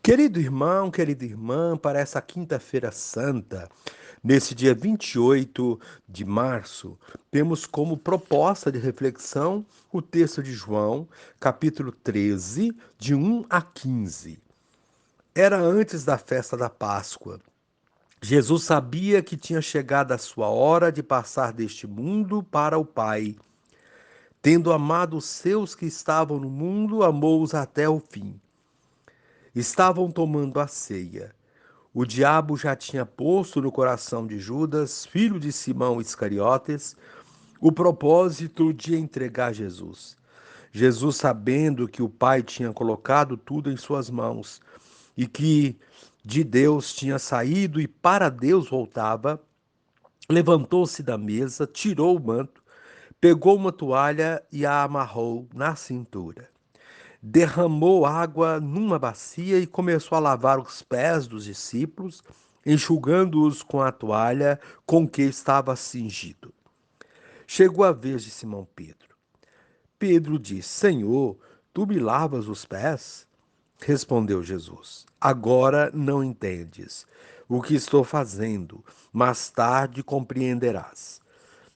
Querido irmão, querida irmã, para essa quinta-feira santa, nesse dia 28 de março, temos como proposta de reflexão o texto de João, capítulo 13, de 1 a 15. Era antes da festa da Páscoa. Jesus sabia que tinha chegado a sua hora de passar deste mundo para o Pai. Tendo amado os seus que estavam no mundo, amou-os até o fim. Estavam tomando a ceia. O diabo já tinha posto no coração de Judas, filho de Simão Iscariotes, o propósito de entregar Jesus. Jesus, sabendo que o Pai tinha colocado tudo em suas mãos e que de Deus tinha saído e para Deus voltava, levantou-se da mesa, tirou o manto, pegou uma toalha e a amarrou na cintura. Derramou água numa bacia e começou a lavar os pés dos discípulos, enxugando-os com a toalha com que estava cingido. Chegou a vez de Simão Pedro. Pedro disse: Senhor, tu me lavas os pés? Respondeu Jesus: Agora não entendes o que estou fazendo, mais tarde compreenderás.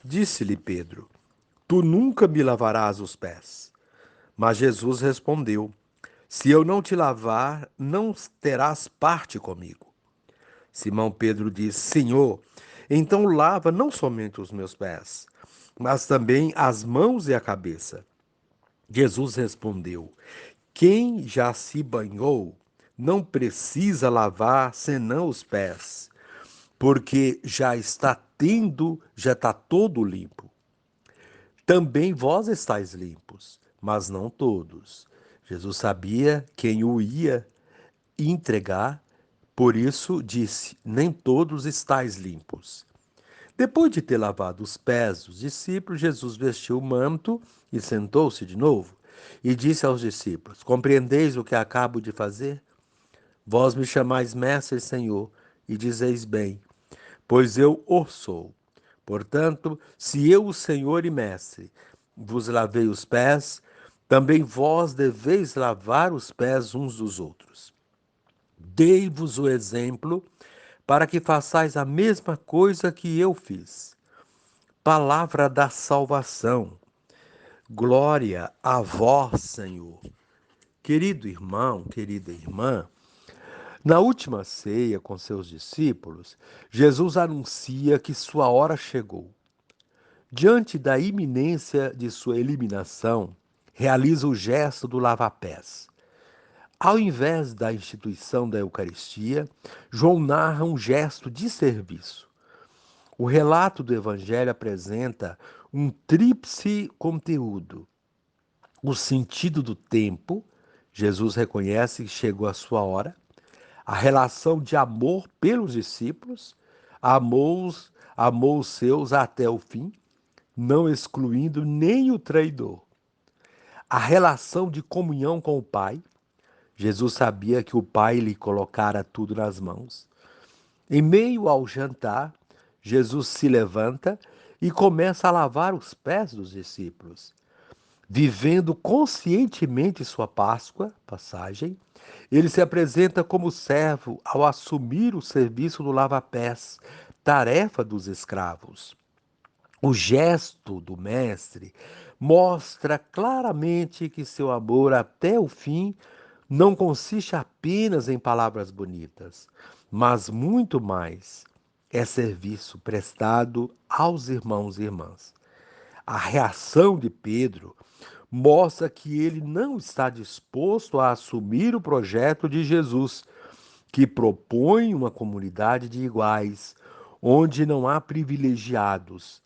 Disse-lhe Pedro: Tu nunca me lavarás os pés. Mas Jesus respondeu: Se eu não te lavar, não terás parte comigo. Simão Pedro disse: Senhor, então lava não somente os meus pés, mas também as mãos e a cabeça. Jesus respondeu: Quem já se banhou não precisa lavar senão os pés, porque já está todo limpo. Também vós estáis limpos, mas não todos. Jesus sabia quem o ia entregar, por isso disse: Nem todos estáis limpos. Depois de ter lavado os pés dos discípulos, Jesus vestiu o manto e sentou-se de novo. E disse aos discípulos: Compreendeis o que acabo de fazer? Vós me chamais mestre e Senhor, e dizeis bem, pois eu o sou. Portanto, se eu, o Senhor e mestre, vos lavei os pés, também vós deveis lavar os pés uns dos outros. Dei-vos o exemplo para que façais a mesma coisa que eu fiz. Palavra da salvação. Glória a vós, Senhor. Querido irmão, querida irmã, na última ceia com seus discípulos, Jesus anuncia que sua hora chegou. Diante da iminência de sua eliminação, realiza o gesto do lava-pés. Ao invés da instituição da Eucaristia, João narra um gesto de serviço. O relato do Evangelho apresenta um tríplice conteúdo. O sentido do tempo, Jesus reconhece que chegou a sua hora. A relação de amor pelos discípulos, amou os seus até o fim, não excluindo nem o traidor. A relação de comunhão com o Pai. Jesus sabia que o Pai lhe colocara tudo nas mãos. Em meio ao jantar, Jesus se levanta e começa a lavar os pés dos discípulos. Vivendo conscientemente sua Páscoa, passagem, ele se apresenta como servo ao assumir o serviço do lava-pés, tarefa dos escravos. O gesto do mestre mostra claramente que seu amor até o fim não consiste apenas em palavras bonitas, mas muito mais é serviço prestado aos irmãos e irmãs. A reação de Pedro mostra que ele não está disposto a assumir o projeto de Jesus, que propõe uma comunidade de iguais, onde não há privilegiados.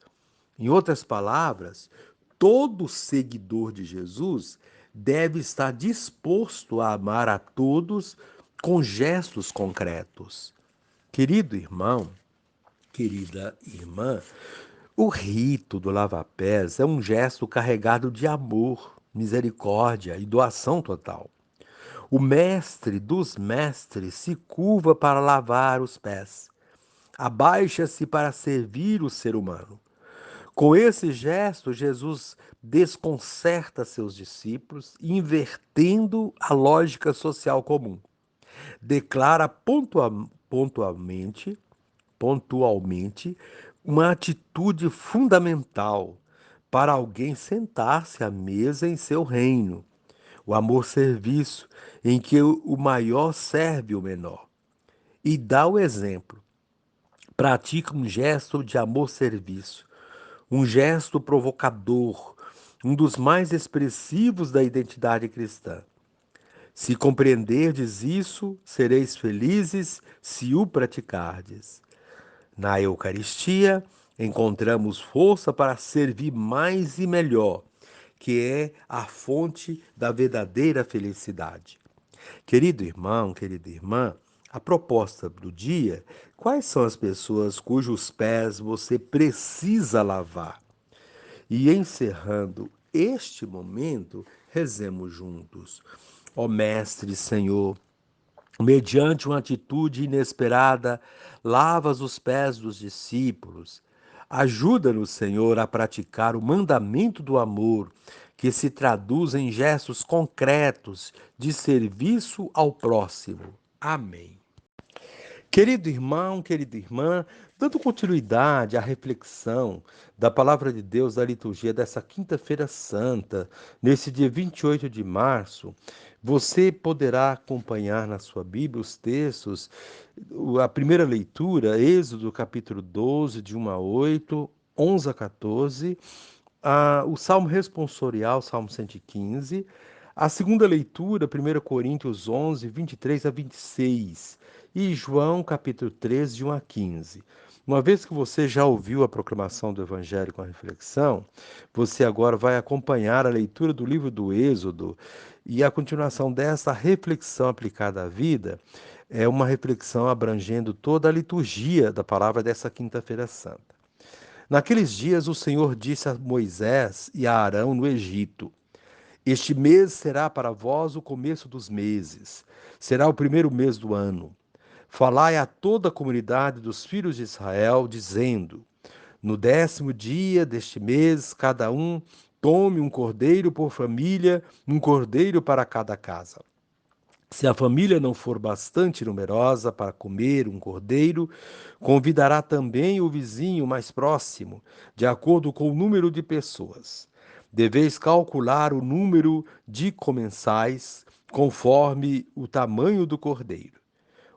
Em outras palavras, todo seguidor de Jesus deve estar disposto a amar a todos com gestos concretos. Querido irmão, querida irmã, o rito do lava-pés é um gesto carregado de amor, misericórdia e doação total. O mestre dos mestres se curva para lavar os pés, abaixa-se para servir o ser humano. Com esse gesto, Jesus desconcerta seus discípulos, invertendo a lógica social comum. declara pontualmente uma atitude fundamental para alguém sentar-se à mesa em seu reino. O amor-serviço, em que o maior serve o menor. E dá o exemplo. Pratica um gesto de amor-serviço, um gesto provocador, um dos mais expressivos da identidade cristã. Se compreenderdes isso, sereis felizes se o praticardes. Na Eucaristia, encontramos força para servir mais e melhor, que é a fonte da verdadeira felicidade. Querido irmão, querida irmã, a proposta do dia: quais são as pessoas cujos pés você precisa lavar? E encerrando este momento, rezemos juntos. Ó Mestre Senhor, mediante uma atitude inesperada, lavas os pés dos discípulos. Ajuda-nos, Senhor, a praticar o mandamento do amor, que se traduz em gestos concretos de serviço ao próximo. Amém. Querido irmão, querida irmã, dando continuidade à reflexão da palavra de Deus da liturgia dessa Quinta-feira Santa, nesse dia 28 de março, você poderá acompanhar na sua Bíblia os textos, a primeira leitura, Êxodo capítulo 12, de 1 a 8, 11 a 14, o Salmo responsorial, Salmo 115, a segunda leitura, 1 Coríntios 11, 23 a 26, e João capítulo 13, de 1 a 15. Uma vez que você já ouviu a proclamação do Evangelho com a reflexão, você agora vai acompanhar a leitura do livro do Êxodo e a continuação dessa reflexão aplicada à vida é uma reflexão abrangendo toda a liturgia da palavra dessa Quinta-feira Santa. Naqueles dias o Senhor disse a Moisés e a Arão no Egito: Este mês será para vós o começo dos meses, será o primeiro mês do ano. Falai a toda a comunidade dos filhos de Israel, dizendo: No 10º dia deste mês, cada um tome um cordeiro por família, um cordeiro para cada casa. Se a família não for bastante numerosa para comer um cordeiro, convidará também o vizinho mais próximo, de acordo com o número de pessoas. Deveis calcular o número de comensais conforme o tamanho do cordeiro.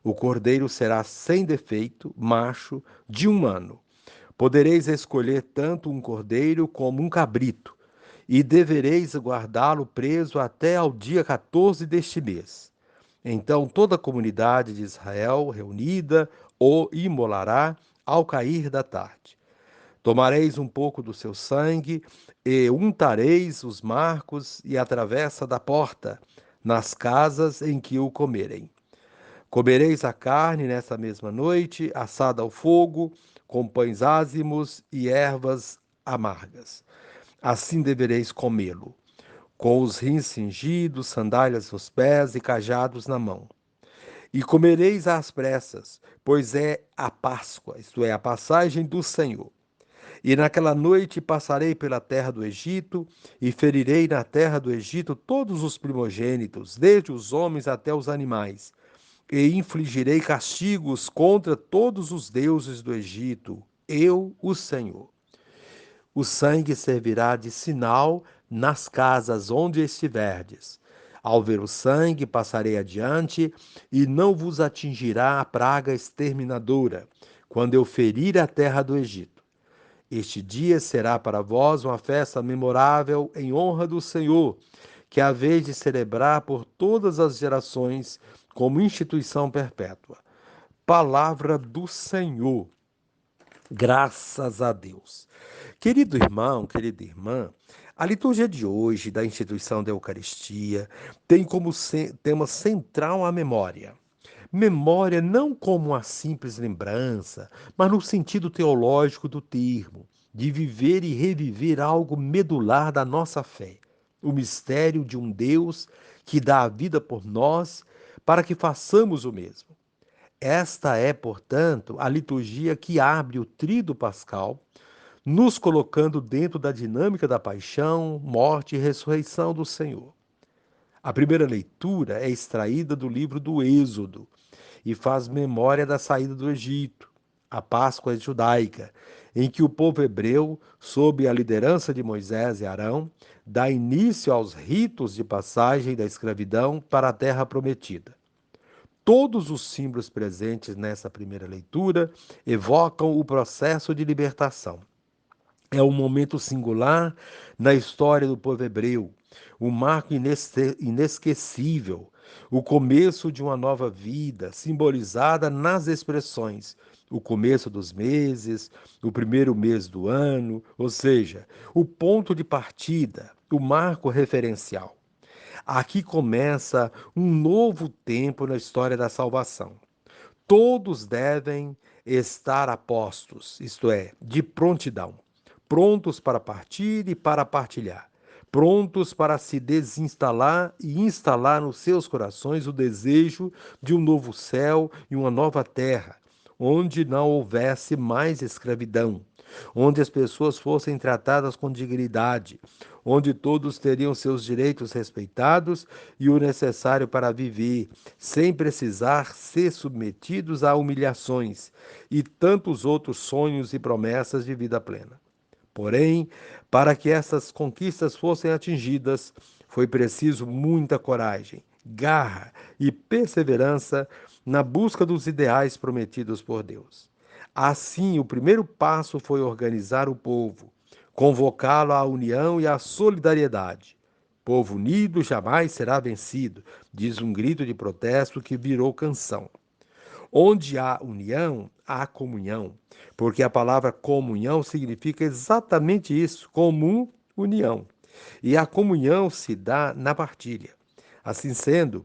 O cordeiro será sem defeito, macho, de 1 ano. Podereis escolher tanto um cordeiro como um cabrito, e devereis guardá-lo preso até ao dia 14 deste mês. Então toda a comunidade de Israel reunida o imolará ao cair da tarde. Tomareis um pouco do seu sangue e untareis os marcos e a travessa da porta, nas casas em que o comerem. Comereis a carne nessa mesma noite, assada ao fogo, com pães ázimos e ervas amargas. Assim devereis comê-lo, com os rins cingidos, sandálias nos pés e cajados na mão. E comereis às pressas, pois é a Páscoa, isto é, a passagem do Senhor. E naquela noite passarei pela terra do Egito, e ferirei na terra do Egito todos os primogênitos, desde os homens até os animais, e infligirei castigos contra todos os deuses do Egito, eu, o Senhor. O sangue servirá de sinal nas casas onde estiverdes. Ao ver o sangue, passarei adiante, e não vos atingirá a praga exterminadora, quando eu ferir a terra do Egito. Este dia será para vós uma festa memorável em honra do Senhor, que haveis de celebrar por todas as gerações como instituição perpétua. Palavra do Senhor. Graças a Deus. Querido irmão, querida irmã, a liturgia de hoje da instituição da Eucaristia tem como tema central a memória. Memória não como uma simples lembrança, mas no sentido teológico do termo, de viver e reviver algo medular da nossa fé, o mistério de um Deus que dá a vida por nós para que façamos o mesmo. Esta é, portanto, a liturgia que abre o tríduo pascal, nos colocando dentro da dinâmica da paixão, morte e ressurreição do Senhor. A primeira leitura é extraída do livro do Êxodo e faz memória da saída do Egito, a Páscoa judaica, em que o povo hebreu, sob a liderança de Moisés e Arão, dá início aos ritos de passagem da escravidão para a terra prometida. Todos os símbolos presentes nessa primeira leitura evocam o processo de libertação. É um momento singular na história do povo hebreu, um marco inesquecível, o começo de uma nova vida, simbolizada nas expressões, o começo dos meses, o primeiro mês do ano, ou seja, o ponto de partida, o marco referencial. Aqui começa um novo tempo na história da salvação. Todos devem estar a postos, isto é, de prontidão, prontos para partir e para partilhar, prontos para se desinstalar e instalar nos seus corações o desejo de um novo céu e uma nova terra, onde não houvesse mais escravidão, onde as pessoas fossem tratadas com dignidade, onde todos teriam seus direitos respeitados e o necessário para viver, sem precisar ser submetidos a humilhações e tantos outros sonhos e promessas de vida plena. Porém, para que essas conquistas fossem atingidas, foi preciso muita coragem, garra e perseverança na busca dos ideais prometidos por Deus. Assim, o primeiro passo foi organizar o povo, convocá-lo à união e à solidariedade. Povo unido jamais será vencido, diz um grito de protesto que virou canção. Onde há união, há comunhão, porque a palavra comunhão significa exatamente isso, comum, união. E a comunhão se dá na partilha. Assim sendo,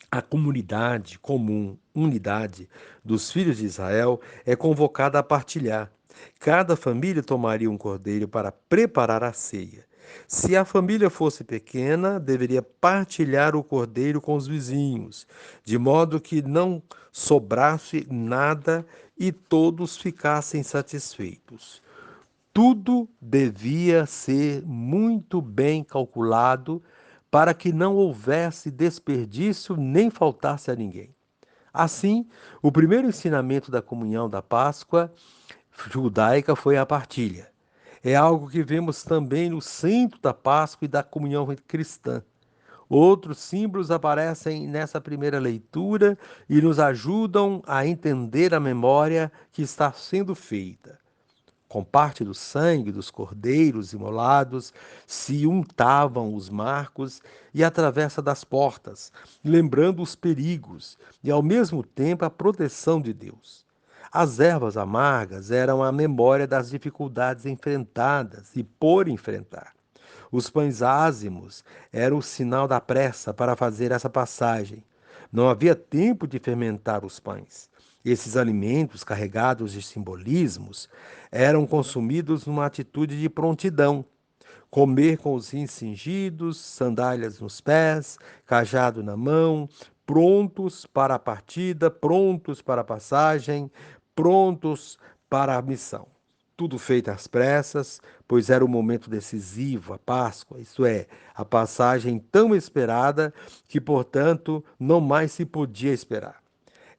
a comunidade comum, unidade dos filhos de Israel é convocada a partilhar. Cada família tomaria um cordeiro para preparar a ceia. Se a família fosse pequena, deveria partilhar o cordeiro com os vizinhos, de modo que não sobrasse nada e todos ficassem satisfeitos. Tudo devia ser muito bem calculado para que não houvesse desperdício nem faltasse a ninguém. Assim, o primeiro ensinamento da comunhão da Páscoa judaica foi a partilha. É algo que vemos também no centro da Páscoa e da comunhão cristã. Outros símbolos aparecem nessa primeira leitura e nos ajudam a entender a memória que está sendo feita. Com parte do sangue dos cordeiros imolados se untavam os marcos e a travessa das portas, lembrando os perigos e ao mesmo tempo a proteção de Deus. As ervas amargas eram a memória das dificuldades enfrentadas e por enfrentar. Os pães ázimos eram o sinal da pressa para fazer essa passagem. Não havia tempo de fermentar os pães. Esses alimentos, carregados de simbolismos, eram consumidos numa atitude de prontidão. Comer com os rins cingidos, sandálias nos pés, cajado na mão, prontos para a partida, prontos para a passagem, prontos para a missão. Tudo feito às pressas, pois era o momento decisivo, a Páscoa, isto é, a passagem tão esperada que, portanto, não mais se podia esperar.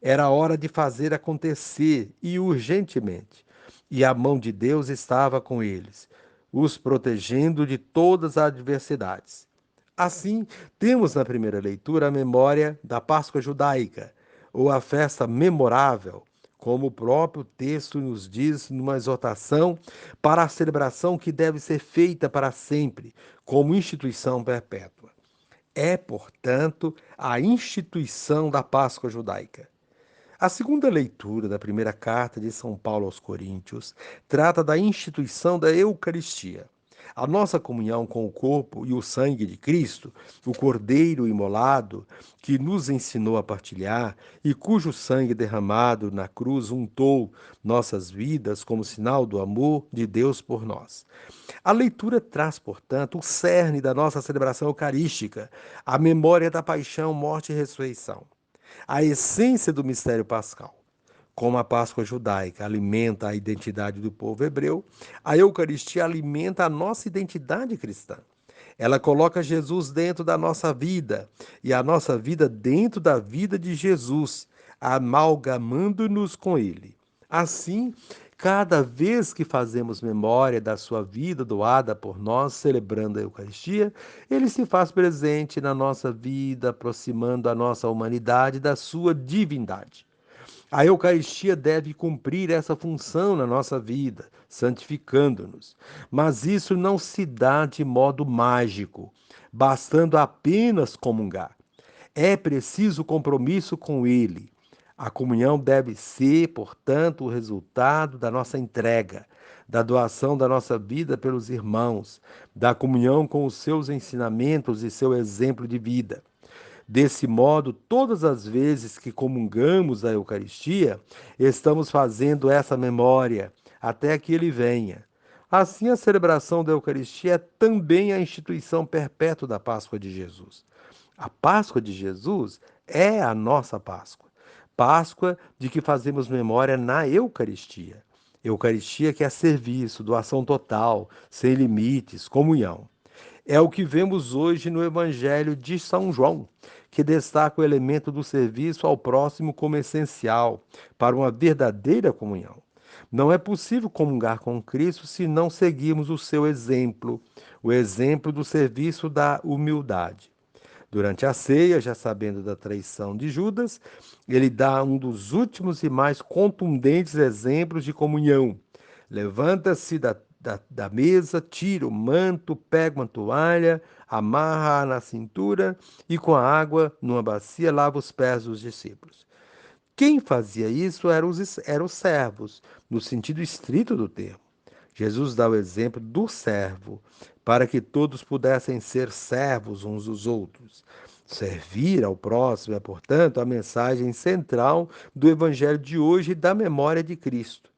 Era hora de fazer acontecer e urgentemente. E a mão de Deus estava com eles, os protegendo de todas as adversidades. Assim, temos na primeira leitura a memória da Páscoa judaica, ou a festa memorável, como o próprio texto nos diz numa exortação para a celebração que deve ser feita para sempre, como instituição perpétua. É, portanto, a instituição da Páscoa judaica. A segunda leitura da primeira carta de São Paulo aos Coríntios trata da instituição da Eucaristia. A nossa comunhão com o corpo e o sangue de Cristo, o Cordeiro imolado, que nos ensinou a partilhar e cujo sangue derramado na cruz untou nossas vidas como sinal do amor de Deus por nós. A leitura traz, portanto, o cerne da nossa celebração eucarística, a memória da paixão, morte e ressurreição. A essência do mistério pascal. Como a Páscoa judaica alimenta a identidade do povo hebreu, a Eucaristia alimenta a nossa identidade cristã. Ela coloca Jesus dentro da nossa vida e a nossa vida dentro da vida de Jesus, amalgamando-nos com Ele. Assim, cada vez que fazemos memória da sua vida doada por nós, celebrando a Eucaristia, ele se faz presente na nossa vida, aproximando a nossa humanidade da sua divindade. A Eucaristia deve cumprir essa função na nossa vida, santificando-nos. Mas isso não se dá de modo mágico, bastando apenas comungar. É preciso compromisso com Ele. A comunhão deve ser, portanto, o resultado da nossa entrega, da doação da nossa vida pelos irmãos, da comunhão com os seus ensinamentos e seu exemplo de vida. Desse modo, todas as vezes que comungamos a Eucaristia, estamos fazendo essa memória até que ele venha. Assim, a celebração da Eucaristia é também a instituição perpétua da Páscoa de Jesus. A Páscoa de Jesus é a nossa Páscoa. Páscoa de que fazemos memória na Eucaristia. Eucaristia que é serviço, doação total, sem limites, comunhão. É o que vemos hoje no Evangelho de São João, que destaca o elemento do serviço ao próximo como essencial para uma verdadeira comunhão. Não é possível comungar com Cristo se não seguirmos o seu exemplo, o exemplo do serviço da humildade. Durante a ceia, já sabendo da traição de Judas, ele dá um dos últimos e mais contundentes exemplos de comunhão. Levanta-se da mesa, tira o manto, pega uma toalha, amarra-a na cintura e, com a água numa bacia, lava os pés dos discípulos. Quem fazia isso eram os servos, no sentido estrito do termo. Jesus dá o exemplo do servo, para que todos pudessem ser servos uns dos outros. Servir ao próximo é, portanto, a mensagem central do Evangelho de hoje e da memória de Cristo.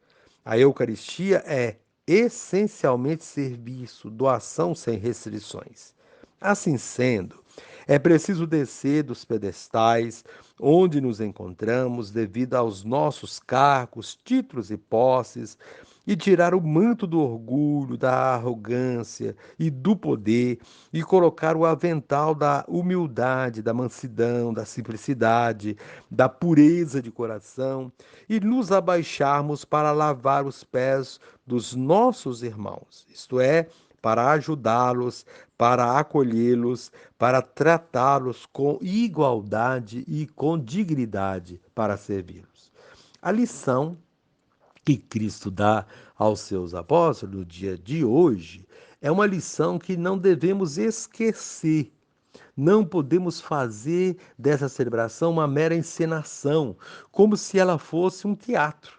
A Eucaristia é essencialmente serviço, doação sem restrições. Assim sendo, é preciso descer dos pedestais onde nos encontramos devido aos nossos cargos, títulos e posses e tirar o manto do orgulho, da arrogância e do poder e colocar o avental da humildade, da mansidão, da simplicidade, da pureza de coração e nos abaixarmos para lavar os pés dos nossos irmãos, isto é, para ajudá-los, para acolhê-los, para tratá-los com igualdade e com dignidade, para servi-los. A lição que Cristo dá aos seus apóstolos no dia de hoje é uma lição que não devemos esquecer. Não podemos fazer dessa celebração uma mera encenação, como se ela fosse um teatro,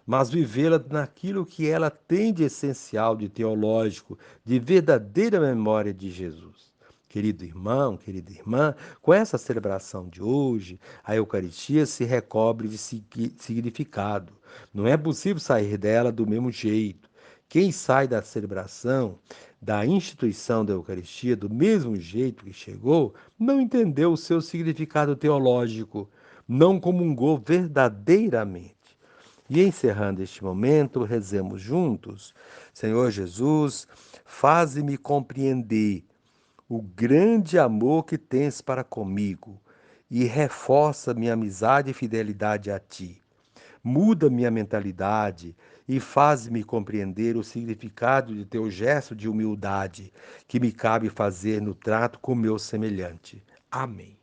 mas vivê-la naquilo que ela tem de essencial, de teológico, de verdadeira memória de Jesus. Querido irmão, querida irmã, com essa celebração de hoje, a Eucaristia se recobre de significado. Não é possível sair dela do mesmo jeito. Quem sai da celebração, da instituição da Eucaristia, do mesmo jeito que chegou, não entendeu o seu significado teológico, não comungou verdadeiramente. E encerrando este momento, rezemos juntos. Senhor Jesus, faze-me compreender o grande amor que tens para comigo e reforça minha amizade e fidelidade a ti. Muda minha mentalidade e faz-me compreender o significado de teu gesto de humildade que me cabe fazer no trato com meu semelhante. Amém.